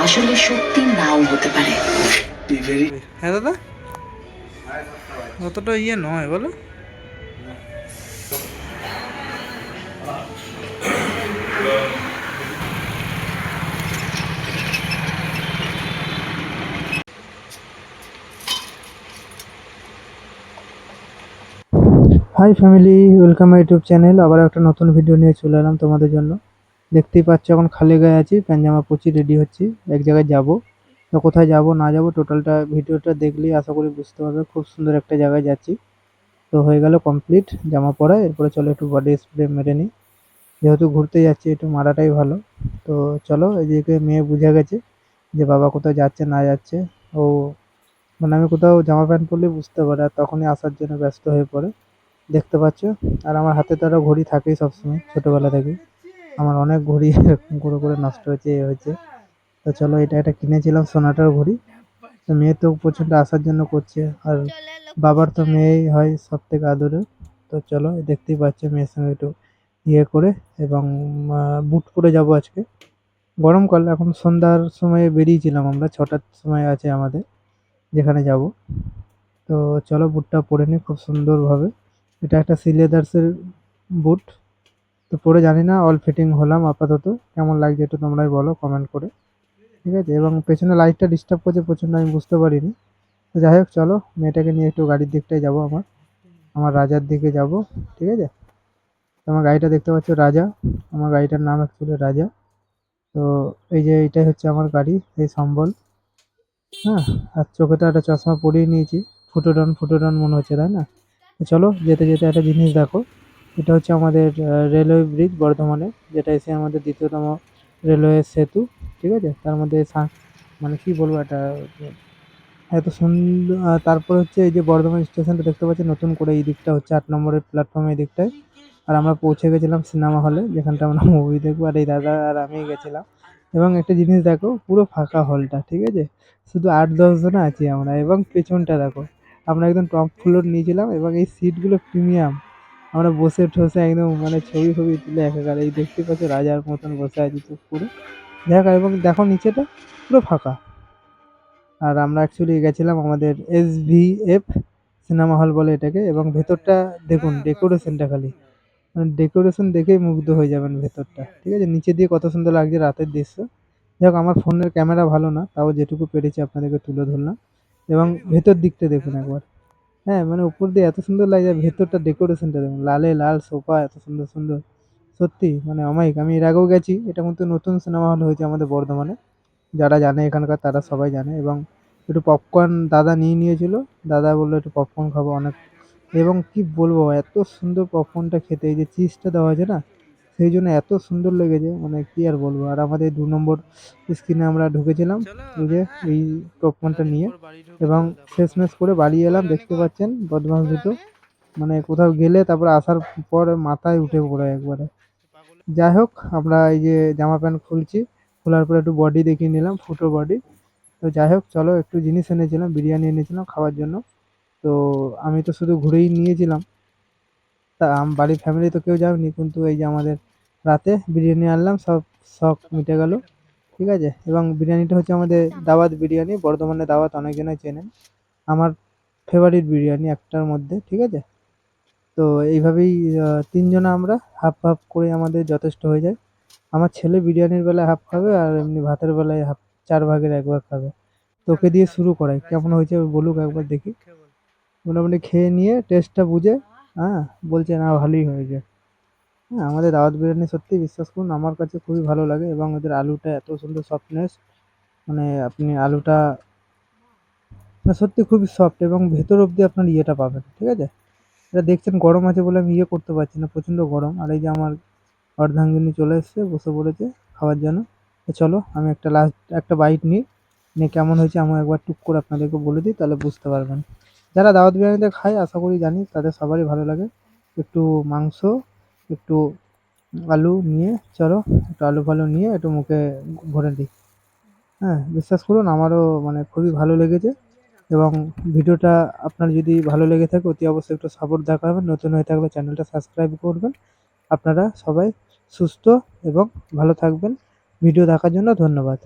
আসলে সত্যি নাও হতে পারে। হ্যাঁ দাদা, অতটা নয় বলো। Hi family, welcome my YouTube channel. আবার একটা নতুন ভিডিও নিয়ে চলে এলাম তোমাদের জন্য। দেখতেই পাচ্ছ এখন খালি গায়ে আছি, প্যান্ট জামা পরছি, রেডি হচ্ছি, এক জায়গায় যাব। তো কোথায় যাব না যাব টোটালটা ভিডিওটা দেখলেই আশা করি বুঝতে পারবে। খুব সুন্দর একটা জায়গায় যাচ্ছি। তো হয়ে গেল কমপ্লিট জামা পরা, এরপরে চলো একটু বডি স্প্রে মেরে নিই। যেহেতু ঘুরতে যাচ্ছি একটু মারাটাই ভালো। তো চলো, এদিকে মেয়ে বুঝে গেছে যে বাবা কোথাও যাচ্ছে না যাচ্ছে। ও মানে আমি কোথাও জামা প্যান্ট পরলে বুঝতে পারে, আর তখনই আসার জন্য ব্যস্ত হয়ে পড়ে। দেখতে পাচ্ছ। আর আমার হাতে তো আরো ঘড়ি থাকেই সবসময় ছোটবেলা থেকে। আমার অনেক ঘড়ি এরকম করে নষ্ট হয়েছে, এ হয়েছে। তো চলো, এটা একটা কিনেছিলাম সোনাটার ঘড়ি। তো মেয়ে তো প্রচন্ড আসার জন্য করছে। আর বাবার তো মেয়েই হয় সব থেকে আদরের। তো চলো, দেখতেই পাচ্ছ মেয়ের সঙ্গে একটু করে এবং বুট পরে যাব আজকে। গরমকাল, এখন সন্ধ্যার সময় বেরিয়েছিলাম আমরা, 6টার সময় আছে আমাদের যেখানে যাব। তো চলো বুটটা পরে নিই খুব সুন্দরভাবে। এটা একটা সি লেদার্সের বুট। তো পরে জানি না, অল ফিটিং হলাম আপাতত। কেমন লাগছে একটু তোমরাই বলো কমেন্ট করে। ঠিক আছে, এবং পেছনে লাইটটা ডিস্টার্ব করছে প্রচণ্ড, আমি বুঝতে পারিনি। তো যাই হোক চলো, মেয়েটাকে নিয়ে একটু গাড়ির দিকটায় যাবো, আমার আমার রাজার দিকে যাব। ঠিক আছে। তো আমার গাড়িটা দেখতে পাচ্ছ রাজা। আমার গাড়িটার নাম অ্যাকচুয়ালি রাজা। তো এই যে এইটাই হচ্ছে আমার গাড়ি, এই সম্বল। হ্যাঁ। আর চোখে তো একটা চশমা পরিয়ে নিয়েছি। ফুটো ডন মনে হচ্ছে, তাই না? তো চলো, যেতে যেতে একটা জিনিস দেখো। এটা হচ্ছে আমাদের রেলওয়ে ব্রিজ বর্ধমানে, যেটা এসে আমাদের দ্বিতীয়তম রেলওয়ে সেতু। ঠিক আছে, তার মধ্যে মানে কি বলবো, এটা এত সুন্দর। তারপর হচ্ছে এই যে বর্ধমান স্টেশনটা দেখতে পাচ্ছি নতুন করে, এই দিকটা হচ্ছে 8 নম্বরের প্ল্যাটফর্ম এই দিকটায়। আর আমরা পৌঁছে গেছিলাম সিনেমা হলে, যেখানটা আমরা মুভি দেখবো, আর এই দাদা আর আমি গেছিলাম। এবং একটা জিনিস দেখো, পুরো ফাঁকা হলটা, ঠিক আছে। শুধু 8-10 জন আছি আমরা, এবং পেছনটা দেখো, আমরা একদম টপ ফ্লোর নিয়েছিলাম, এবং এই সিটগুলো প্রিমিয়াম। আমরা বসে ঠসে একদম মানে ছবি ফবি তুলে একাকার, এই দেখতে পাচ্ছ রাজার মতন বসে আছি চুপ করে। দেখো, এবং দেখো নিচেটা পুরো ফাঁকা। আর আমরা অ্যাকচুয়ালি গেছিলাম আমাদের SVF সিনেমা হল বলে এটাকে, এবং ভেতরটা দেখুন ডেকোরেশনটা খালি, মানে ডেকোরেশন দেখেই মুগ্ধ হয়ে যাবেন ভেতরটা। ঠিক আছে, নিচে দিয়ে কত সুন্দর লাগছে রাতের দৃশ্য। যাই হোক, আমার ফোনের ক্যামেরা ভালো না, তাও যেটুকু পেরেছি আপনাদেরকে তুলে ধরলাম। এবং ভেতর দিকটা দেখুন একবার। হ্যাঁ, মানে উপর দিয়ে এত সুন্দর লাগছে, ভেতরটা ডেকোরেশনটা দেখুন, লালে লাল সোফা, এত সুন্দর সুন্দর। সত্যি মানে অমায়িক। আমি এর আগেও গেছি, এটা কিন্তু নতুন সিনেমা হল হয়েছে আমাদের বর্ধমানে। যারা জানে এখানকার তারা সবাই জানে। এবং একটু পপকর্ন দাদা নিয়ে নিয়েছিল। দাদা বললো একটু পপকর্ন খাবো অনেক। এবং কি বলবো, এত সুন্দর পপকর্নটা খেতে, এই যে চিজটা দেওয়া আছে না, সেই জন্য এত সুন্দর লেগেছে, মানে কি আর বলবো। আর আমাদের 2 নম্বর স্ক্রিনে আমরা ঢুকেছিলাম, এই যে এই পপকর্নটা নিয়ে। এবং শেষমেশ করে বাড়ি এলাম, দেখতে পাচ্ছেন বদমাস দুটো। মানে কোথাও গেলে তারপর আসার পর মাথায় উঠে পড়ে একবারে। যাই হোক, আমরা এই যে জামা প্যান্ট খুলছি, খোলার পরে একটু বডি দেখিয়ে নিলাম, ফুটো বডি। তো যাই হোক চলো, একটু জিনিস এনেছিলাম, বিরিয়ানি এনেছিলাম খাওয়ার জন্য। তো আমি তো শুধু ঘুরেই নিয়েছিলাম। তা বাড়ির ফ্যামিলি তো কেউ যায়নি, কিন্তু এই যে আমাদের রাতে বিরিয়ানি আনলাম, সব শখ মিটে গেল। ঠিক আছে, এবং বিরিয়ানিটা হচ্ছে আমাদের দাওয়াত বিরিয়ানি, বর্ধমানে দাওয়াত অনেকজনই চেনেন। আমার ফেভারিট বিরিয়ানি একটার মধ্যে। ঠিক আছে। তো এইভাবেই 3 জনা আমরা হাফ হাফ করে আমাদের যথেষ্ট হয়ে যায়। আমার ছেলে বিরিয়ানির বেলায় হাফ খাবে, আর এমনি ভাতের বেলায় হাফ, 4 ভাগের 1 ভাগ খাবে। তোকে দিয়ে শুরু করাই, কেমন হয়েছে বলুক একবার দেখি। মোটামুটি খেয়ে নিয়ে টেস্টটা বুঝে, হ্যাঁ, বলছে না ভালোই হয়েছে। হ্যাঁ, আমাদের দাওয়াত বিরিয়ানি সত্যি বিশ্বাস করুন আমার কাছে খুবই ভালো লাগে। এবং ওদের আলুটা এত সুন্দর সফটনেস, মানে আপনি আলুটা মানে সত্যি খুবই সফট, এবং ভেতর অবধি আপনার ইয়েটা পাবেন। ঠিক আছে। এটা দেখছেন গরম আছে বলে আমি করতে পারছি না, প্রচণ্ড গরম। আর এই যে আমার অর্ধাঙ্গিনী চলে এসছে, বসে পড়েছে খাওয়ার জন্য। তো চলো, আমি একটা লাস্ট একটা বাইট নিই, নিয়ে কেমন হয়েছে আমি একবার টুক করে আপনাদেরকে বলে দিই, তাহলে বুঝতে পারবেন। যারা দাওয়াত বিরিয়ানিতে খায় আশা করি জানি তাদের সবারই ভালো লাগে। একটু মাংস, একটু আলু নিয়ে, চলো একটু আলু ফালু নিয়ে একটু মুখে ভরে দিই। হ্যাঁ, বিশ্বাস করুন আমারও মানে খুবই ভালো লেগেছে। এবং ভিডিওটা আপনার যদি ভালো লেগে থাকে অতি অবশ্যই একটু সাপোর্ট দেখাবেন, নতুন হয়ে থাকলে চ্যানেলটা সাবস্ক্রাইব করবেন। আপনারা সবাই সুস্থ এবং ভালো থাকবেন। ভিডিও দেখার জন্য ধন্যবাদ।